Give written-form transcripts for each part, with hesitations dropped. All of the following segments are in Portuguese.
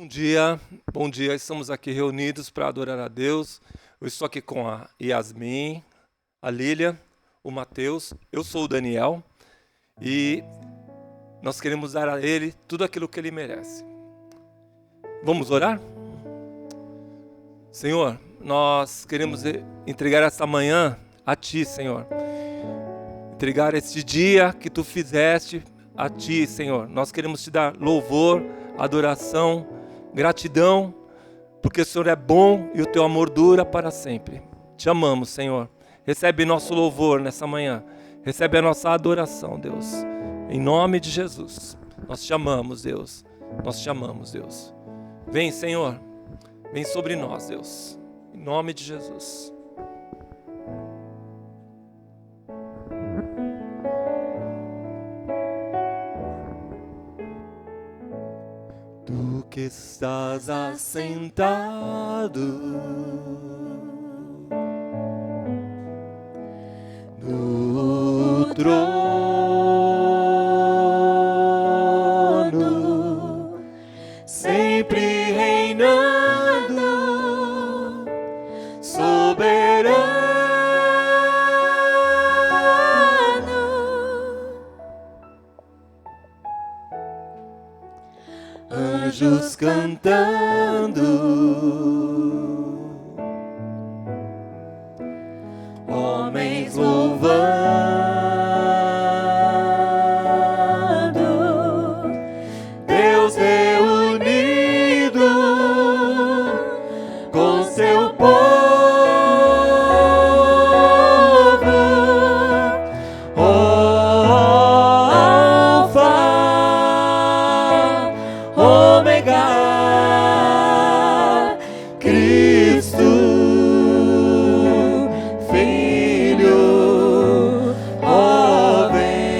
Bom dia, estamos aqui reunidos para adorar a Deus. Eu estou aqui com a Yasmin, a Lília, o Mateus, eu sou o Daniel e nós queremos dar a Ele tudo aquilo que Ele merece. Vamos orar? Senhor, nós queremos entregar esta manhã a Ti, Senhor. Entregar este dia que Tu fizeste a Ti, Senhor. Nós queremos Te dar louvor, adoração, gratidão, porque o Senhor é bom e o Teu amor dura para sempre. Te amamos, Senhor. Recebe nosso louvor nessa manhã. Recebe a nossa adoração, Deus. Em nome de Jesus. Nós te amamos, Deus. Nós te amamos, Deus. Vem, Senhor. Vem sobre nós, Deus. Em nome de Jesus. Tu que estás assentado no trono, sempre reinando, soberano, anjos cantando, homens louvando, Deus reunido com seu povo, Alfa, Ômega, Cristo, Filho, ó vem,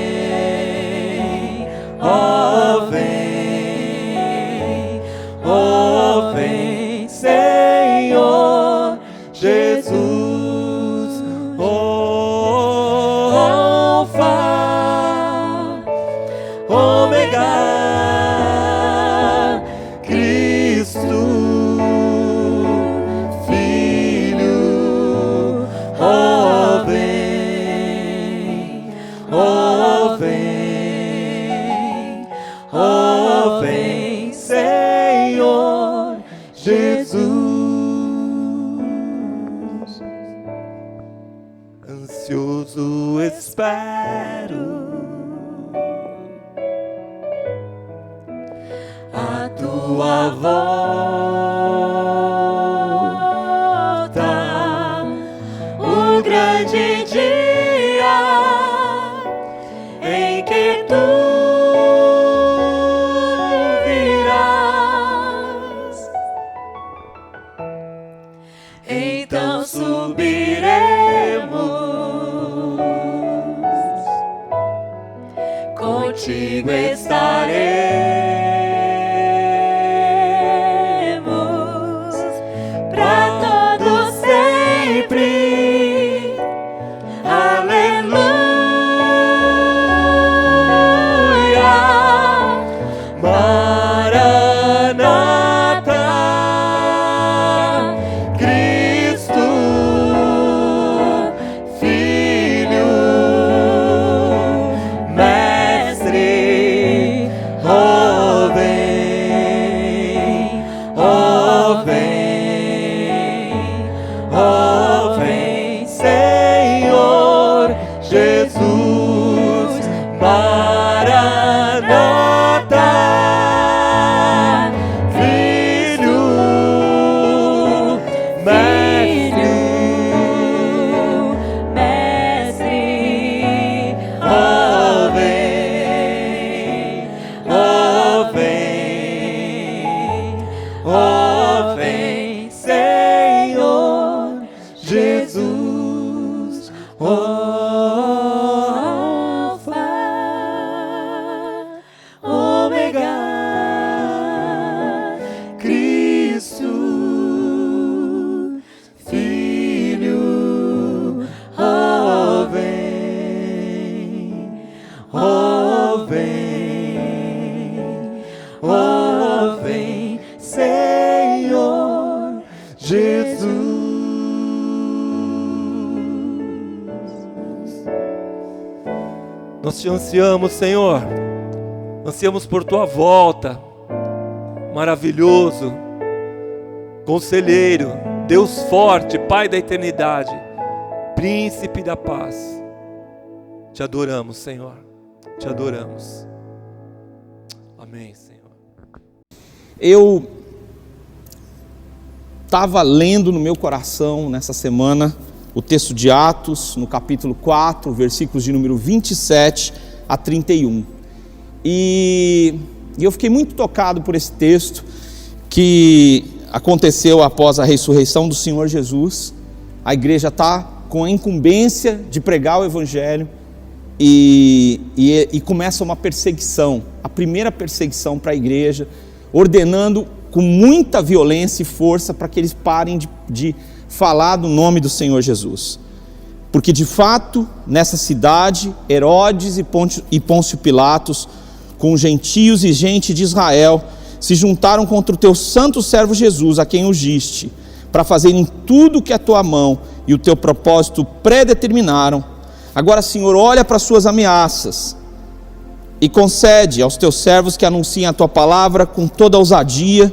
Senhor Jesus, Alfa, Ômega, Cristo, Filho, ó vem, Senhor Jesus. Ansioso espero a tua volta, o grande dia em que tu virás. Então subiremos, contigo estaremos para todo sempre. Aleluia, Maranata, Cristo, Filho, Mestre, ó vem, Senhor Jesus, Maranata, Filho, Mestre, ó vem, Senhor Jesus, Alfa, Ômega, Cristo, Filho, ó vem, ó vem, Jesus. Nós te ansiamos, Senhor. Ansiamos por tua volta. Maravilhoso, Conselheiro, Deus forte, Pai da eternidade, Príncipe da paz. Te adoramos, Senhor. Te adoramos. Amém, Senhor. Eu estava lendo no meu coração nessa semana o texto de Atos, no capítulo 4, versículos de número 27 a 31. E eu fiquei muito tocado por esse texto que aconteceu após a ressurreição do Senhor Jesus. A igreja está com a incumbência de pregar o Evangelho e começa uma perseguição, a primeira perseguição para a igreja, ordenando com muita violência e força para que eles parem de falar do nome do Senhor Jesus. Porque de fato, nessa cidade, Herodes e Pôncio Pilatos, com gentios e gente de Israel, se juntaram contra o teu santo servo Jesus, a quem ungiste, para fazerem tudo o que a tua mão e o teu propósito predeterminaram. Agora, Senhor, olha para as suas ameaças e concede aos teus servos que anunciem a tua palavra com toda ousadia,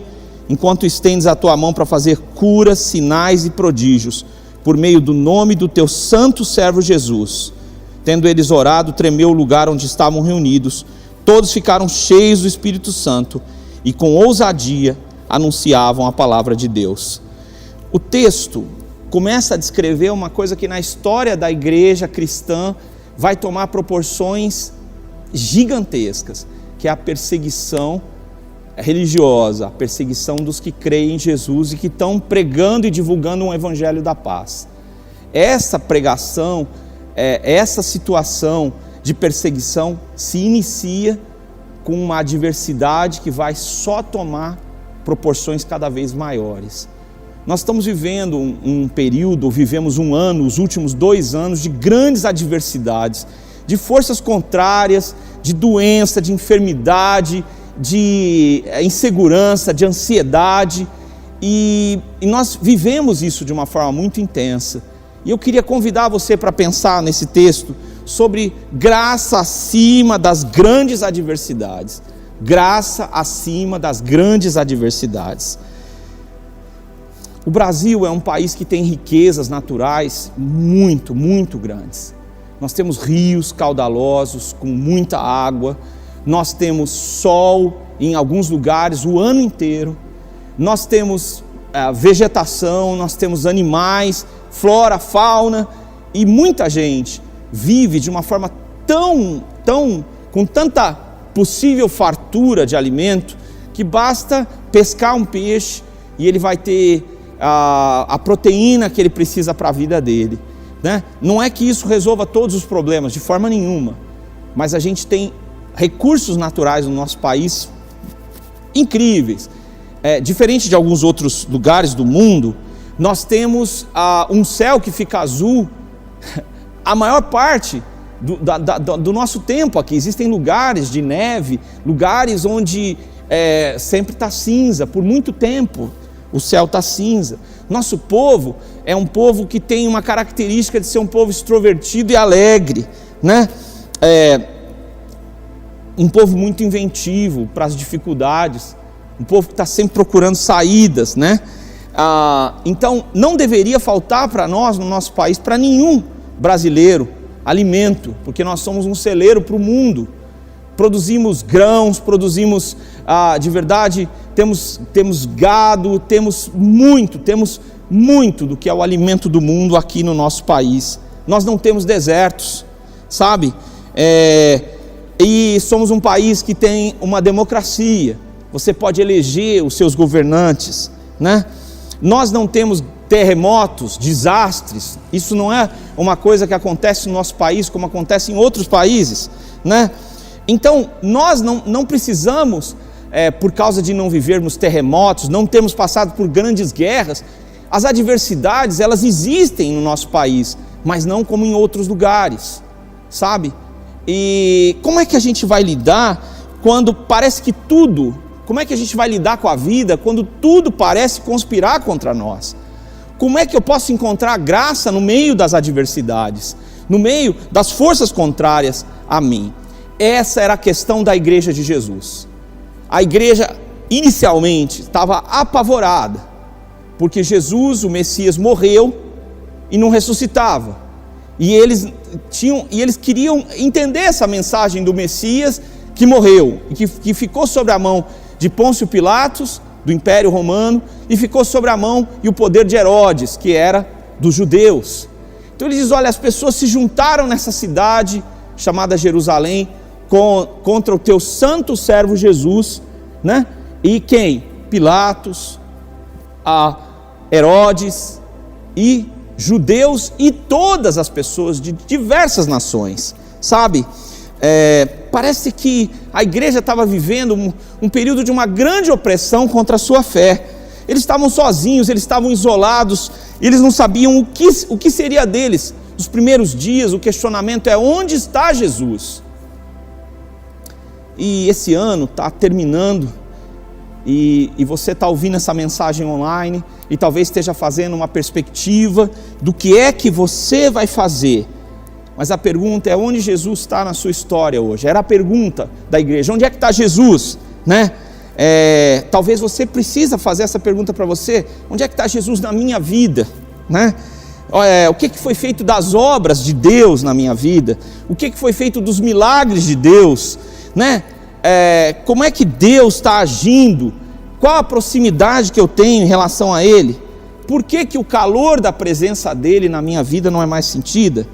enquanto estendes a tua mão para fazer curas, sinais e prodígios, por meio do nome do teu santo servo Jesus. Tendo eles orado, tremeu o lugar onde estavam reunidos. Todos ficaram cheios do Espírito Santo e com ousadia anunciavam a palavra de Deus. O texto começa a descrever uma coisa que na história da igreja cristã vai tomar proporções gigantescas, que é a perseguição religiosa, a perseguição dos que creem em Jesus e que estão pregando e divulgando um evangelho da paz. Essa pregação, essa situação de perseguição se inicia com uma adversidade que vai só tomar proporções cada vez maiores. Nós estamos vivendo um período, vivemos um ano, os últimos 2 anos de grandes adversidades, de forças contrárias, de doença, de enfermidade, de insegurança, de ansiedade, e nós vivemos isso de uma forma muito intensa. E eu queria convidar você para pensar nesse texto sobre graça acima das grandes adversidades. Graça acima das grandes adversidades. O Brasil é um país que tem riquezas naturais muito, muito grandes. Nós temos rios caudalosos com muita água, nós temos sol em alguns lugares o ano inteiro, nós temos vegetação, nós temos animais, flora, fauna, e muita gente vive de uma forma com tanta possível fartura de alimento, que basta pescar um peixe e ele vai ter a proteína que ele precisa para a vida dele, né? Não é que isso resolva todos os problemas, de forma nenhuma, mas a gente tem recursos naturais no nosso país incríveis. Diferente de alguns outros lugares do mundo, nós temos um céu que fica azul a maior parte do nosso tempo aqui. Existem lugares de neve, lugares onde sempre está cinza, por muito tempo o céu está cinza. Nosso povo é um povo que tem uma característica de ser um povo extrovertido e alegre, né? Um povo muito inventivo para as dificuldades, um povo que está sempre procurando saídas, né? Então não deveria faltar para nós, no nosso país, para nenhum brasileiro, alimento, porque nós somos um celeiro para o mundo. Produzimos grãos, produzimos de verdade, temos gado, temos muito do que é o alimento do mundo aqui no nosso país. Nós não temos desertos, sabe? E somos um país que tem uma democracia, você pode eleger os seus governantes, né? Nós não temos terremotos, desastres, isso não é uma coisa que acontece no nosso país como acontece em outros países, né? Então nós não precisamos, por causa de não vivermos terremotos, não termos passado por grandes guerras, as adversidades elas existem no nosso país, mas não como em outros lugares, sabe? E como é que a gente vai lidar quando parece que tudo, como é que a gente vai lidar com a vida quando tudo parece conspirar contra nós? Como é que eu posso encontrar graça no meio das adversidades, no meio das forças contrárias a mim? Essa era a questão da igreja de Jesus. A igreja inicialmente estava apavorada, porque Jesus, o Messias, morreu e não ressuscitava. E eles queriam entender essa mensagem do Messias que morreu, e que ficou sobre a mão de Pôncio Pilatos, do Império Romano, e ficou sobre a mão e o poder de Herodes, que era dos judeus. Então ele diz, olha, as pessoas se juntaram nessa cidade chamada Jerusalém contra o teu santo servo Jesus, né? E quem? Pilatos, Herodes e judeus e todas as pessoas de diversas nações, sabe? Parece que a igreja estava vivendo um período de uma grande opressão contra a sua fé. Eles estavam sozinhos, eles estavam isolados, eles não sabiam o que seria deles. Nos primeiros dias, o questionamento é: onde está Jesus? E esse ano está terminando, e você está ouvindo essa mensagem online, e talvez esteja fazendo uma perspectiva do que é que você vai fazer. Mas a pergunta é: onde Jesus está na sua história hoje? Era a pergunta da igreja: onde é que está Jesus? Né? Talvez você precisa fazer essa pergunta para você: onde é que está Jesus na minha vida? Né? O que foi feito das obras de Deus na minha vida? O que foi feito dos milagres de Deus? Né? Como é que Deus está agindo? Qual a proximidade que eu tenho em relação a Ele? Por que o calor da presença dEle na minha vida não é mais sentida?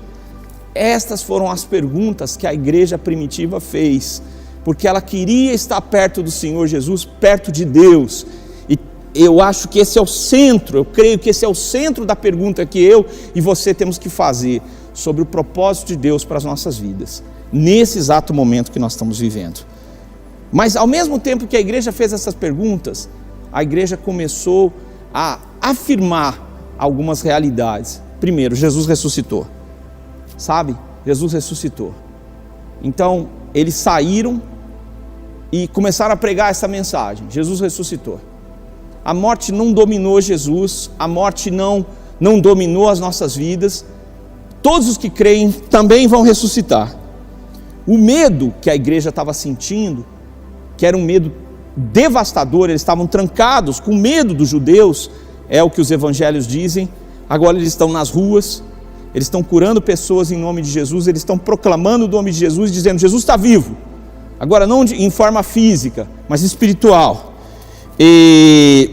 Estas foram as perguntas que a igreja primitiva fez, porque ela queria estar perto do Senhor Jesus, perto de Deus. E eu acho que esse é o centro, eu creio que esse é o centro da pergunta que eu e você temos que fazer sobre o propósito de Deus para as nossas vidas, nesse exato momento que nós estamos vivendo. Mas ao mesmo tempo que a igreja fez essas perguntas, a igreja começou a afirmar algumas realidades. Primeiro, Jesus ressuscitou. Sabe? Jesus ressuscitou. Então, eles saíram e começaram a pregar essa mensagem: Jesus ressuscitou. A morte não dominou Jesus, a morte não dominou as nossas vidas. Todos os que creem também vão ressuscitar. O medo que a igreja estava sentindo, que era um medo devastador, eles estavam trancados com medo dos judeus, é o que os evangelhos dizem. Agora eles estão nas ruas, eles estão curando pessoas em nome de Jesus, eles estão proclamando o nome de Jesus, dizendo: Jesus está vivo. Agora não em forma física, mas espiritual. E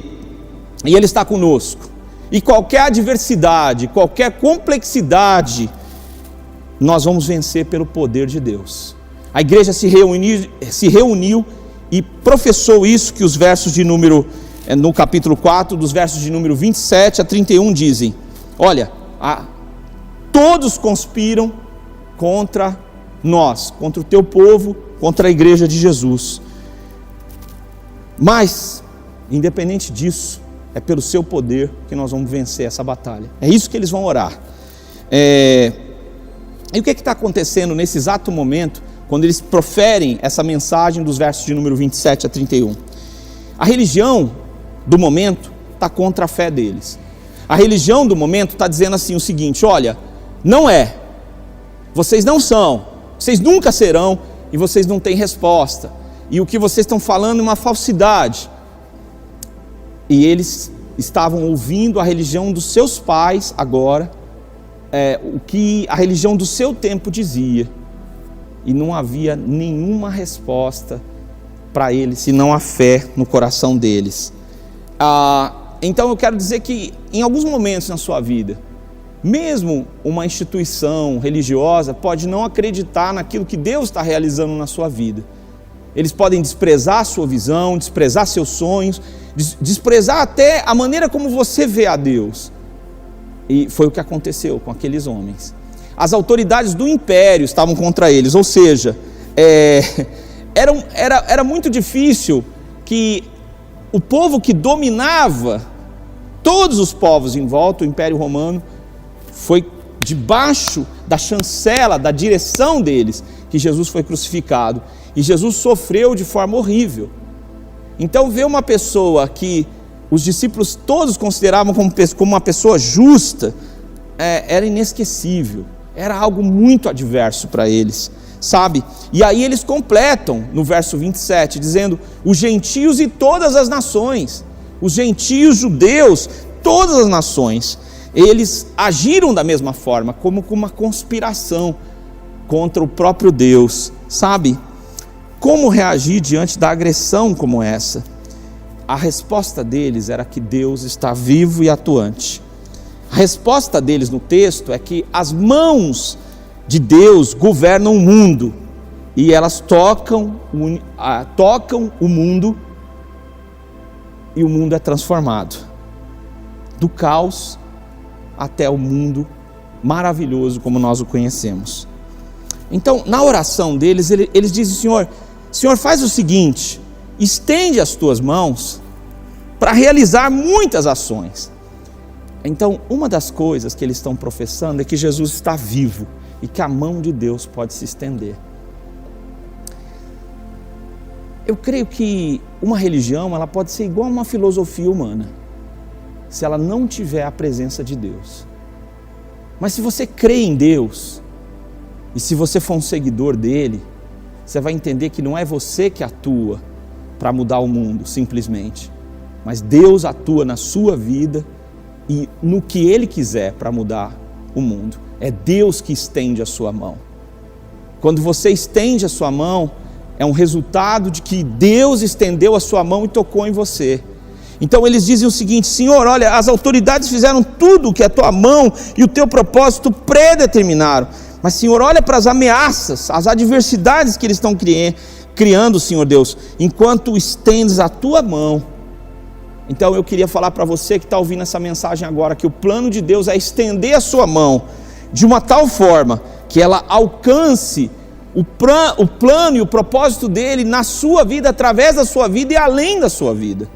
Ele está conosco. E qualquer adversidade, qualquer complexidade, nós vamos vencer pelo poder de Deus. A igreja se reuniu e professou isso que os versos de número, no capítulo 4, dos versos de número 27 a 31 dizem: olha, todos conspiram contra nós, contra o teu povo, contra a igreja de Jesus. Mas, independente disso, é pelo seu poder que nós vamos vencer essa batalha. É isso que eles vão orar. E o que está acontecendo nesse exato momento, quando eles proferem essa mensagem dos versos de número 27 a 31? A religião do momento está contra a fé deles. A religião do momento está dizendo assim o seguinte: olha, não é, vocês não são, vocês nunca serão, e vocês não têm resposta, e o que vocês estão falando é uma falsidade. E eles estavam ouvindo a religião dos seus pais agora, o que a religião do seu tempo dizia, e não havia nenhuma resposta para eles, senão a fé no coração deles. Então eu quero dizer que em alguns momentos na sua vida, mesmo uma instituição religiosa pode não acreditar naquilo que Deus está realizando na sua vida. Eles podem desprezar a sua visão, desprezar seus sonhos, desprezar até a maneira como você vê a Deus. E foi o que aconteceu com aqueles homens. As autoridades do império estavam contra eles, ou seja, era muito difícil que o povo que dominava todos os povos em volta, o Império Romano, foi debaixo da chancela, da direção deles, que Jesus foi crucificado. E Jesus sofreu de forma horrível. Então ver uma pessoa que os discípulos todos consideravam como uma pessoa justa, era inesquecível, era algo muito adverso para eles, sabe? E aí eles completam no verso 27, dizendo: os gentios e todas as nações, os gentios, judeus, todas as nações, eles agiram da mesma forma, como com uma conspiração contra o próprio Deus, sabe? Como reagir diante da agressão como essa? A resposta deles era que Deus está vivo e atuante. A resposta deles no texto é que as mãos de Deus governam o mundo, e elas tocam o mundo, e o mundo é transformado, do caos até o mundo maravilhoso como nós o conhecemos. Então, na oração deles, eles dizem: Senhor, faz o seguinte, estende as tuas mãos para realizar muitas ações. Então, uma das coisas que eles estão professando é que Jesus está vivo e que a mão de Deus pode se estender. Eu creio que uma religião, ela pode ser igual a uma filosofia humana, se ela não tiver a presença de Deus. Mas se você crê em Deus, e se você for um seguidor dele, você vai entender que não é você que atua para mudar o mundo, simplesmente, mas Deus atua na sua vida e no que Ele quiser para mudar o mundo. É Deus que estende a sua mão. Quando você estende a sua mão, é um resultado de que Deus estendeu a sua mão e tocou em você. Então eles dizem o seguinte: Senhor, olha, as autoridades fizeram tudo o que a tua mão e o teu propósito predeterminaram. Mas, Senhor, olha para as ameaças, as adversidades que eles estão criando, Senhor Deus, enquanto estendes a tua mão. Então eu queria falar para você que está ouvindo essa mensagem agora, que o plano de Deus é estender a sua mão de uma tal forma que ela alcance o plano e o propósito dele na sua vida, através da sua vida e além da sua vida.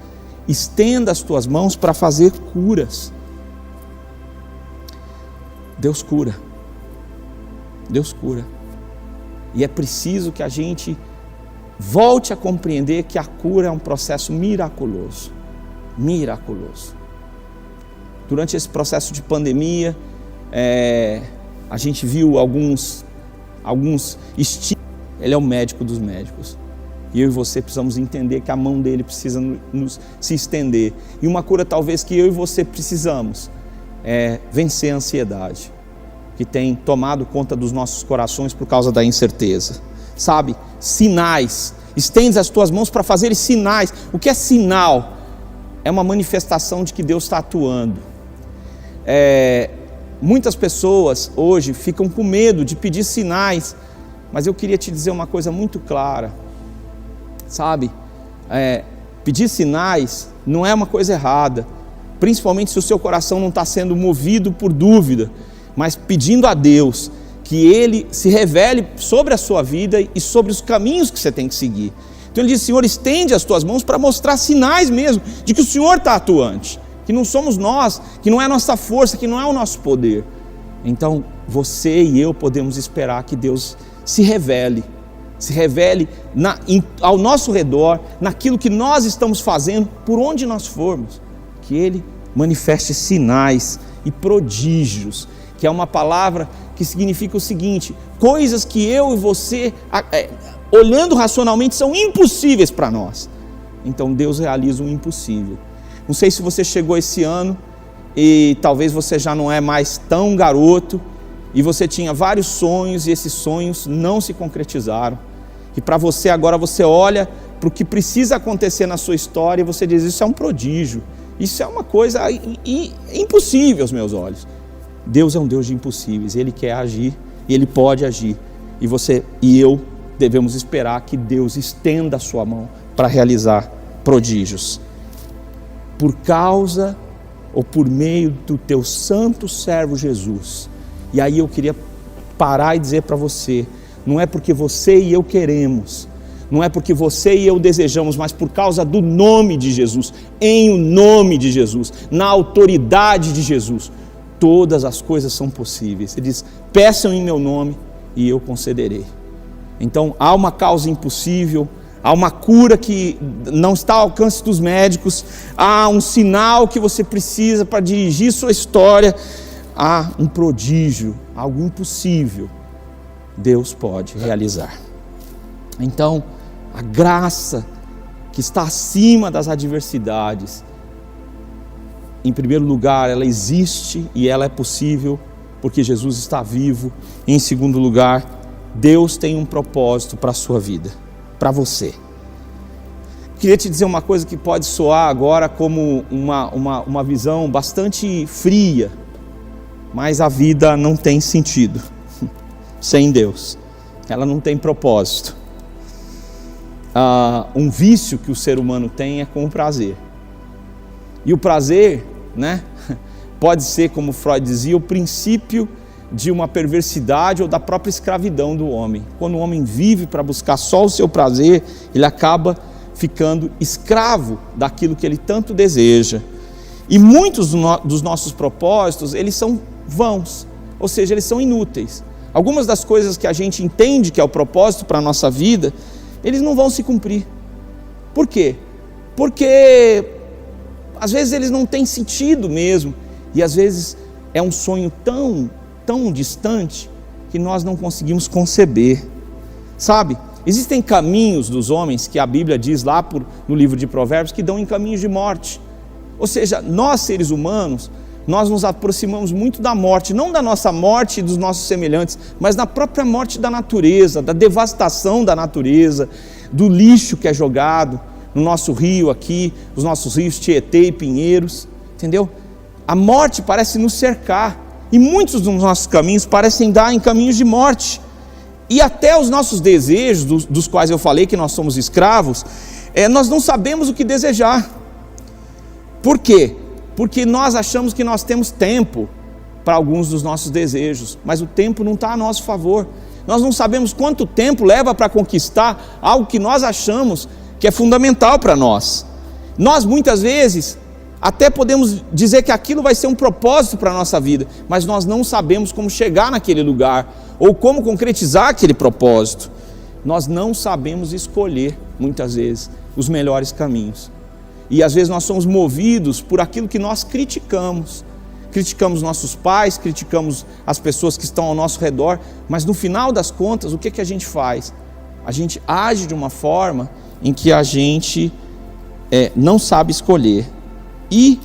Estenda as tuas mãos para fazer curas. Deus cura. Deus cura. E é preciso que a gente volte a compreender que a cura é um processo miraculoso. Miraculoso. Durante esse processo de pandemia, a gente viu alguns estigmas. Ele é o médico dos médicos. E eu e você precisamos entender que a mão dele precisa se estender. E uma cura talvez que eu e você precisamos é vencer a ansiedade, que tem tomado conta dos nossos corações por causa da incerteza. Sabe? Sinais. Estende as tuas mãos para fazer sinais. O que é sinal? É uma manifestação de que Deus está atuando. Muitas pessoas hoje ficam com medo de pedir sinais, mas eu queria te dizer uma coisa muito clara. Sabe? Pedir sinais não é uma coisa errada, principalmente se o seu coração não está sendo movido por dúvida, mas pedindo a Deus que Ele se revele sobre a sua vida e sobre os caminhos que você tem que seguir. Então ele diz: Senhor, estende as tuas mãos para mostrar sinais mesmo de que o Senhor está atuante, que não somos nós, que não é a nossa força, que não é o nosso poder. Então você e eu podemos esperar que Deus se revele ao nosso redor, naquilo que nós estamos fazendo, por onde nós formos, que Ele manifeste sinais e prodígios, que é uma palavra que significa o seguinte: coisas que eu e você, olhando racionalmente, são impossíveis para nós. Então Deus realiza o impossível. Não sei se você chegou esse ano e talvez você já não é mais tão garoto, e você tinha vários sonhos e esses sonhos não se concretizaram. E para você agora, você olha para o que precisa acontecer na sua história e você diz: isso é um prodígio, isso é uma coisa impossível aos meus olhos. Deus é um Deus de impossíveis, Ele quer agir e Ele pode agir. E você e eu devemos esperar que Deus estenda a sua mão para realizar prodígios. Por causa ou por meio do teu santo servo Jesus. E aí eu queria parar e dizer para você: não é porque você e eu queremos, não é porque você e eu desejamos, mas por causa do nome de Jesus, em o nome de Jesus, na autoridade de Jesus, todas as coisas são possíveis. Ele diz: peçam em meu nome e eu concederei. Então há uma causa impossível, há uma cura que não está ao alcance dos médicos, há um sinal que você precisa para dirigir sua história, há um prodígio, algo impossível, Deus pode realizar. Então, a graça que está acima das adversidades, em primeiro lugar, ela existe e ela é possível porque Jesus está vivo. Em segundo lugar, Deus tem um propósito para a sua vida, para você. Queria te dizer uma coisa que pode soar agora como uma visão bastante fria, mas a vida não tem sentido sem Deus, ela não tem propósito. Um vício que o ser humano tem é com o prazer, e o prazer, né, pode ser, como Freud dizia, o princípio de uma perversidade ou da própria escravidão do homem. Quando o homem vive para buscar só o seu prazer, ele acaba ficando escravo daquilo que ele tanto deseja. E muitos dos nossos propósitos, eles são vãos, ou seja, eles são inúteis. Algumas das coisas que a gente entende que é o propósito para a nossa vida, eles não vão se cumprir. Por quê? Porque às vezes eles não têm sentido mesmo, e às vezes é um sonho tão distante que nós não conseguimos conceber. Sabe, existem caminhos dos homens que a Bíblia diz lá no livro de Provérbios que dão em caminhos de morte. Ou seja, nós seres humanos, nós nos aproximamos muito da morte, não da nossa morte e dos nossos semelhantes, mas da própria morte da natureza, da devastação da natureza, do lixo que é jogado no nosso rio aqui, os nossos rios Tietê e Pinheiros, entendeu? A morte parece nos cercar, e muitos dos nossos caminhos parecem dar em caminhos de morte, e até os nossos desejos, dos quais eu falei que nós somos escravos, nós não sabemos o que desejar. Por quê? Porque nós achamos que nós temos tempo para alguns dos nossos desejos, mas o tempo não está a nosso favor. Nós não sabemos quanto tempo leva para conquistar algo que nós achamos que é fundamental para nós. Nós muitas vezes até podemos dizer que aquilo vai ser um propósito para a nossa vida, mas nós não sabemos como chegar naquele lugar, ou como concretizar aquele propósito. Nós não sabemos escolher, muitas vezes, os melhores caminhos. E às vezes nós somos movidos por aquilo que nós criticamos. Criticamos nossos pais, criticamos as pessoas que estão ao nosso redor, mas no final das contas, o que a gente faz? A gente age de uma forma em que a gente não sabe escolher. E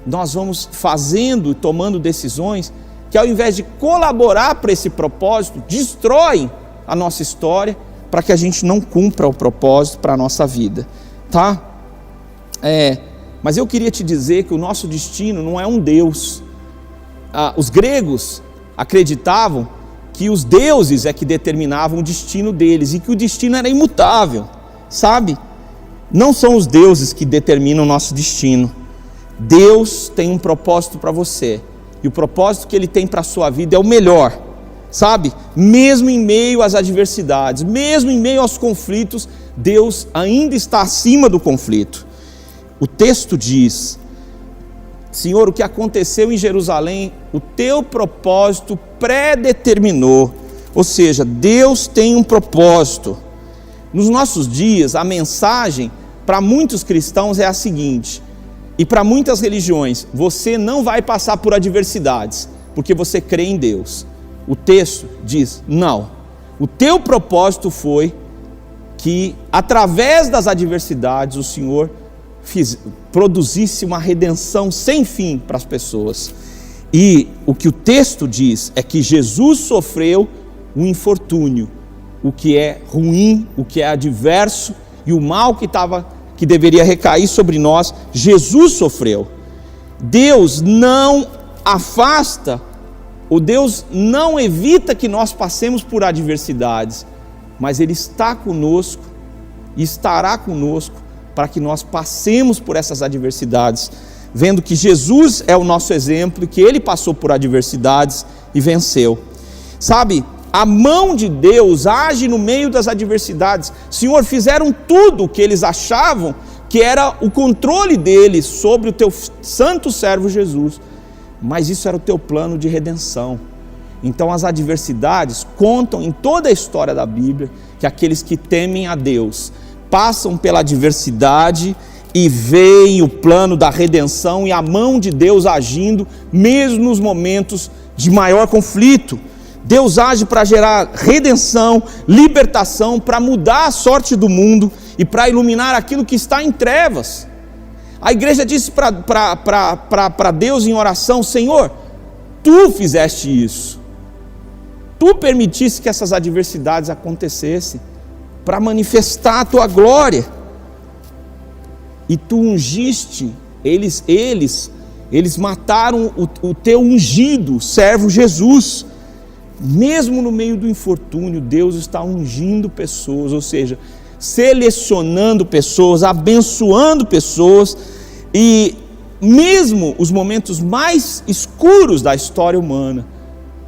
nós vamos fazendo e tomando decisões que, ao invés de colaborar para esse propósito, destroem a nossa história para que a gente não cumpra o propósito para a nossa vida, tá? Mas eu queria te dizer que o nosso destino não é um Deus. Os gregos acreditavam que os deuses é que determinavam o destino deles e que o destino era imutável, sabe? Não são os deuses que determinam o nosso destino. Deus tem um propósito para você, e o propósito que Ele tem para a sua vida é o melhor, sabe? Mesmo em meio às adversidades, mesmo em meio aos conflitos, Deus ainda está acima do conflito. O texto diz: Senhor, o que aconteceu em Jerusalém, o teu propósito predeterminou. Ou seja, Deus tem um propósito. Nos nossos dias, a mensagem para muitos cristãos é a seguinte, e para muitas religiões: você não vai passar por adversidades, porque você crê em Deus. O texto diz: não, o teu propósito foi que, através das adversidades, o Senhor produzisse uma redenção sem fim para as pessoas. E o que o texto diz é que Jesus sofreu um infortúnio, o que é ruim, o que é adverso, e o mal que deveria recair sobre nós, Jesus sofreu. Deus não afasta, ou Deus não evita que nós passemos por adversidades, mas Ele está conosco e estará conosco para que nós passemos por essas adversidades, vendo que Jesus é o nosso exemplo, que Ele passou por adversidades e venceu. Sabe, a mão de Deus age no meio das adversidades. Senhor, fizeram tudo o que eles achavam que era o controle deles sobre o teu santo servo Jesus, mas isso era o teu plano de redenção. Então as adversidades contam em toda a história da Bíblia que aqueles que temem a Deus passam pela adversidade e veem o plano da redenção e a mão de Deus agindo, mesmo nos momentos de maior conflito. Deus age para gerar redenção, libertação, para mudar a sorte do mundo e para iluminar aquilo que está em trevas. A igreja disse para Deus em oração: Senhor, Tu fizeste isso, Tu permitiste que essas adversidades acontecessem para manifestar a Tua glória, e Tu ungiste, eles mataram o Teu ungido, servo Jesus. Mesmo no meio do infortúnio, Deus está ungindo pessoas, ou seja, selecionando pessoas, abençoando pessoas, e mesmo os momentos mais escuros da história humana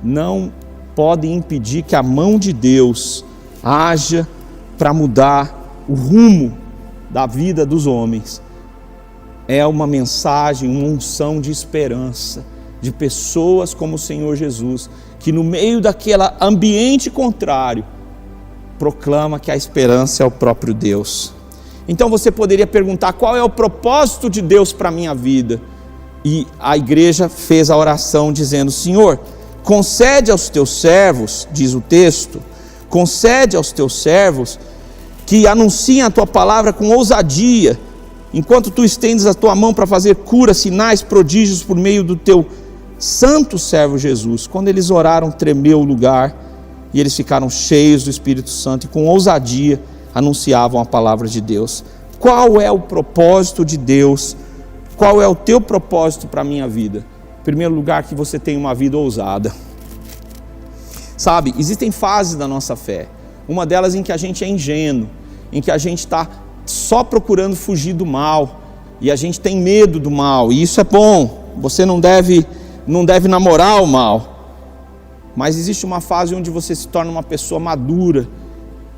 não podem impedir que a mão de Deus haja para mudar o rumo da vida dos homens. É uma mensagem, uma unção de esperança, de pessoas como o Senhor Jesus, que no meio daquele ambiente contrário, proclama que a esperança é o próprio Deus. Então você poderia perguntar: qual é o propósito de Deus para a minha vida? E a igreja fez a oração dizendo: Senhor, concede aos teus servos, diz o texto, concede aos teus servos que anunciem a tua palavra com ousadia, enquanto tu estendes a tua mão para fazer curas, sinais, prodígios por meio do teu santo servo Jesus. Quando eles oraram, tremeu o lugar, e eles ficaram cheios do Espírito Santo e com ousadia anunciavam a palavra de Deus. Qual é o propósito de Deus? Qual é o teu propósito para a minha vida? Em primeiro lugar, que você tenha uma vida ousada. Sabe, existem fases da nossa fé. Uma delas em que a gente é ingênuo, em que a gente está só procurando fugir do mal, e a gente tem medo do mal, e isso é bom. Você não deve namorar o mal. Mas existe uma fase onde você se torna uma pessoa madura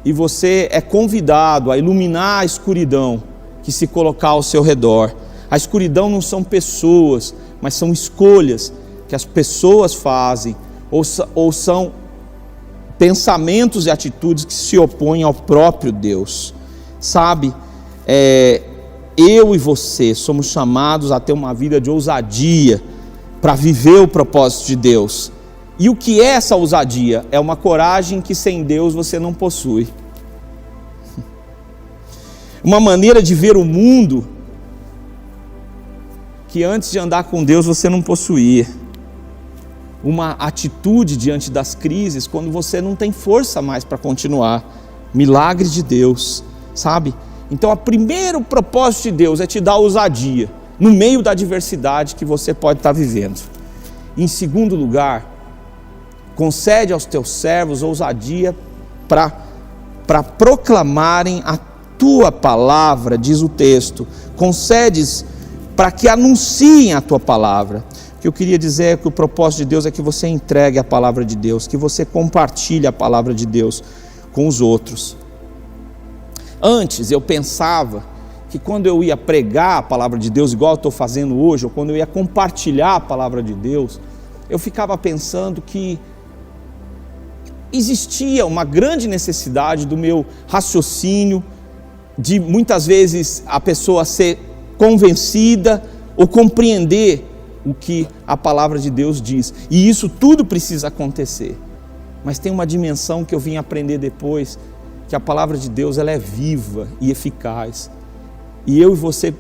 e você é convidado a iluminar a escuridão que se colocar ao seu redor. A escuridão não são pessoas, mas são escolhas que as pessoas fazem, ou são pensamentos e atitudes que se opõem ao próprio Deus. Sabe, eu e você somos chamados a ter uma vida de ousadia para viver o propósito de Deus. E o que é essa ousadia? É uma coragem que sem Deus você não possui. Uma maneira de ver o mundo que antes de andar com Deus você não possuía. Uma atitude diante das crises quando você não tem força mais para continuar. Milagre de Deus, sabe? Então o primeiro propósito de Deus é te dar ousadia no meio da adversidade que você pode estar vivendo. Em segundo lugar, concede aos teus servos ousadia para proclamarem a tua palavra, diz o texto. Concedes para que anunciem a tua palavra. O que eu queria dizer é que o propósito de Deus é que você entregue a palavra de Deus, que você compartilhe a palavra de Deus com os outros. Antes eu pensava que quando eu ia pregar a palavra de Deus, igual eu estou fazendo hoje, ou quando eu ia compartilhar a palavra de Deus, eu ficava pensando que existia uma grande necessidade do meu raciocínio, de muitas vezes a pessoa ser convencida ou compreender o que a palavra de Deus diz, e isso tudo precisa acontecer. Mas tem uma dimensão que eu vim aprender depois, que a palavra de Deus ela é viva e eficaz, e eu e você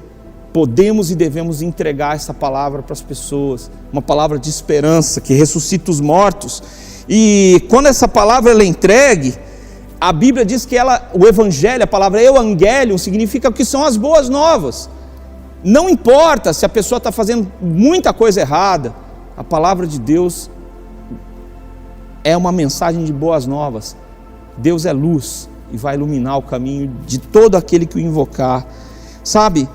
podemos e devemos entregar essa palavra para as pessoas, uma palavra de esperança que ressuscita os mortos. E quando essa palavra ela é entregue, a Bíblia diz que o evangelho, a palavra evangelium, significa que são as boas novas. Não importa se a pessoa está fazendo muita coisa errada, a palavra de Deus é uma mensagem de boas novas. Deus é luz e vai iluminar o caminho de todo aquele que o invocar. Sabe,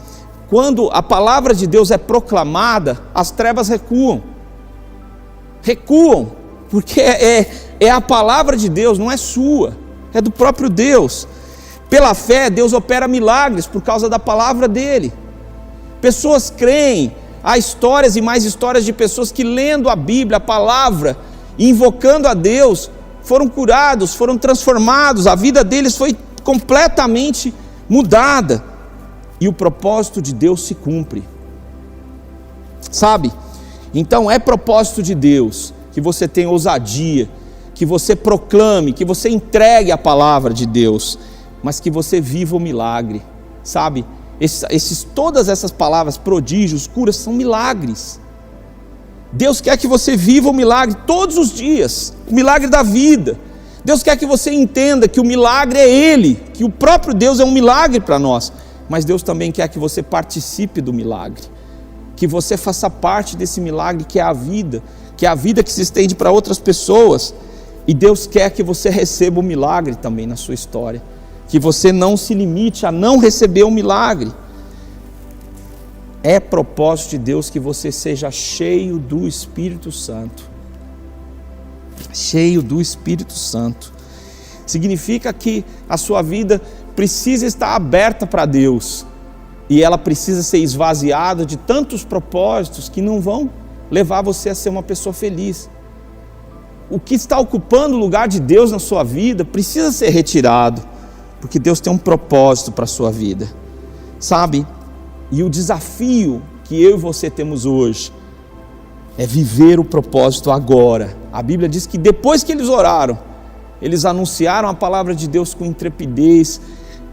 quando a palavra de Deus é proclamada, as trevas recuam, porque é a palavra de Deus, não é sua, é do próprio Deus. Pela fé, Deus opera milagres por causa da palavra dele. Pessoas creem, há histórias e mais histórias de pessoas que lendo a Bíblia, a palavra, invocando a Deus, foram curados, foram transformados, a vida deles foi completamente mudada, e o propósito de Deus se cumpre. Sabe? Então é propósito de Deus que você tenha ousadia, que você proclame, que você entregue a palavra de Deus, mas que você viva o milagre. Sabe? Todas essas palavras, prodígios, curas, são milagres. Deus quer que você viva o milagre todos os dias, o milagre da vida. Deus quer que você entenda que o milagre é Ele, que o próprio Deus é um milagre para nós, mas Deus também quer que você participe do milagre, que você faça parte desse milagre que é a vida que se estende para outras pessoas, e Deus quer que você receba o milagre também na sua história, que você não se limite a não receber o milagre. É propósito de Deus que você seja cheio do Espírito Santo. Cheio do Espírito Santo. Significa que a sua vida precisa estar aberta para Deus. E ela precisa ser esvaziada de tantos propósitos que não vão levar você a ser uma pessoa feliz. O que está ocupando o lugar de Deus na sua vida precisa ser retirado, porque Deus tem um propósito para a sua vida. Sabe? E o desafio que eu e você temos hoje é viver o propósito agora. A Bíblia diz que depois que eles oraram, eles anunciaram a palavra de Deus com intrepidez,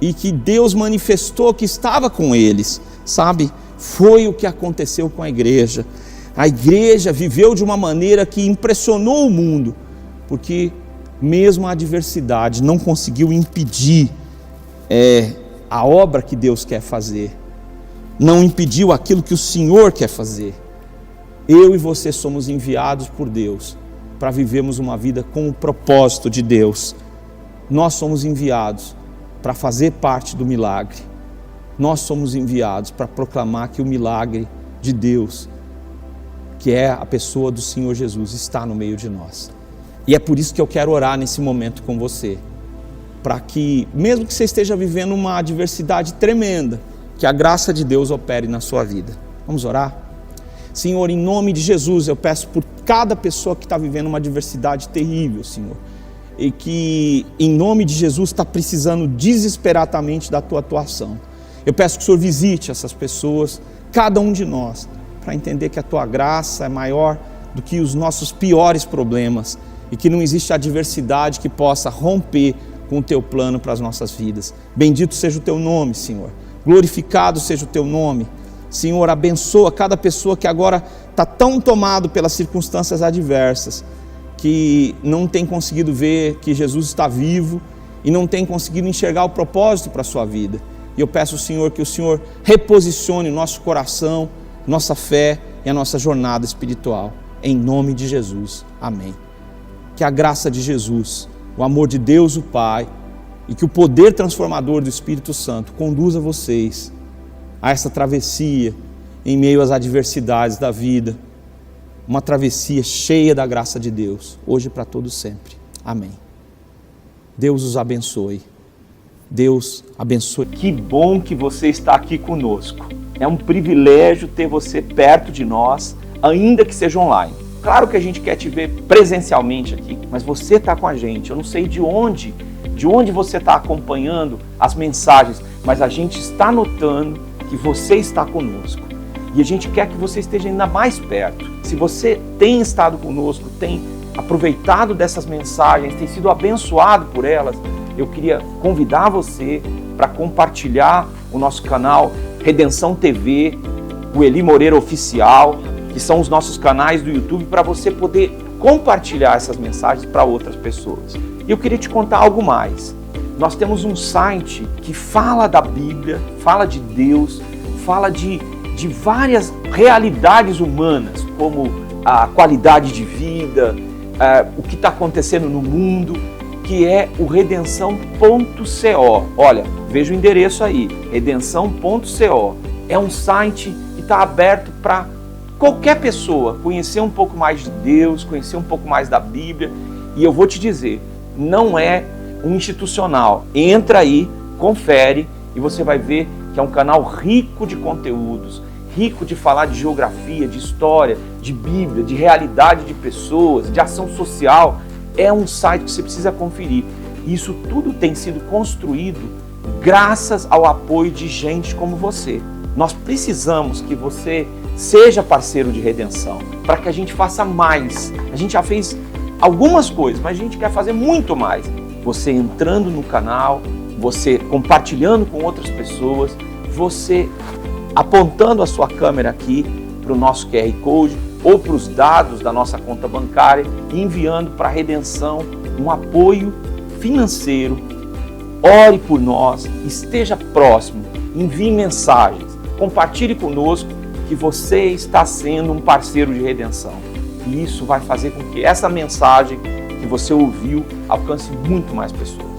e que Deus manifestou que estava com eles. Sabe? Foi o que aconteceu com a igreja. A igreja viveu de uma maneira que impressionou o mundo, porque mesmo a adversidade não conseguiu impedir a obra que Deus quer fazer. Não impediu aquilo que o Senhor quer fazer. Eu e você somos enviados por Deus para vivermos uma vida com o propósito de Deus. Nós somos enviados para fazer parte do milagre. Nós somos enviados para proclamar que o milagre de Deus, que é a pessoa do Senhor Jesus, está no meio de nós. E é por isso que eu quero orar nesse momento com você, para que, mesmo que você esteja vivendo uma adversidade tremenda, que a graça de Deus opere na sua vida. Vamos orar? Senhor, em nome de Jesus, eu peço por cada pessoa que está vivendo uma adversidade terrível, Senhor, e que em nome de Jesus está precisando desesperadamente da Tua atuação. Eu peço que o Senhor visite essas pessoas, cada um de nós, para entender que a Tua graça é maior do que os nossos piores problemas, e que não existe adversidade que possa romper com o Teu plano para as nossas vidas. Bendito seja o Teu nome, Senhor. Glorificado seja o Teu nome. Senhor, abençoa cada pessoa que agora está tão tomado pelas circunstâncias adversas, que não tem conseguido ver que Jesus está vivo e não tem conseguido enxergar o propósito para a sua vida. E eu peço, Senhor, que o Senhor reposicione o nosso coração, nossa fé e a nossa jornada espiritual. Em nome de Jesus. Amém. Que a graça de Jesus, o amor de Deus o Pai, e que o poder transformador do Espírito Santo conduza vocês a essa travessia em meio às adversidades da vida, uma travessia cheia da graça de Deus, hoje e para todos sempre. Amém. Deus os abençoe. Deus abençoe. Que bom que você está aqui conosco. É um privilégio ter você perto de nós, ainda que seja online. Claro que a gente quer te ver presencialmente aqui, mas você está com a gente. Eu não sei de onde você está acompanhando as mensagens, mas a gente está notando que você está conosco. E a gente quer que você esteja ainda mais perto. Se você tem estado conosco, tem aproveitado dessas mensagens, tem sido abençoado por elas, eu queria convidar você para compartilhar o nosso canal Redenção TV, o Eli Moreira Oficial, que são os nossos canais do YouTube, para você poder compartilhar essas mensagens para outras pessoas. E eu queria te contar algo mais. Nós temos um site que fala da Bíblia, fala de Deus, fala de várias realidades humanas, como a qualidade de vida, o que está acontecendo no mundo, que é o redenção.co. Olha, veja o endereço aí, redenção.co. É um site que está aberto para qualquer pessoa conhecer um pouco mais de Deus, conhecer um pouco mais da Bíblia. E eu vou te dizer, não é um institucional. Entra aí, confere e você vai ver que é um canal rico de conteúdos, rico de falar de geografia, de história, de Bíblia, de realidade de pessoas, de ação social. É um site que você precisa conferir. Isso tudo tem sido construído graças ao apoio de gente como você. Nós precisamos que você seja parceiro de redenção, para que a gente faça mais. A gente já fez algumas coisas, mas a gente quer fazer muito mais. Você entrando no canal, você compartilhando com outras pessoas, você apontando a sua câmera aqui para o nosso QR Code ou para os dados da nossa conta bancária e enviando para a redenção um apoio financeiro. Ore por nós, esteja próximo, envie mensagens, compartilhe conosco que você está sendo um parceiro de redenção. E isso vai fazer com que essa mensagem que você ouviu alcance muito mais pessoas.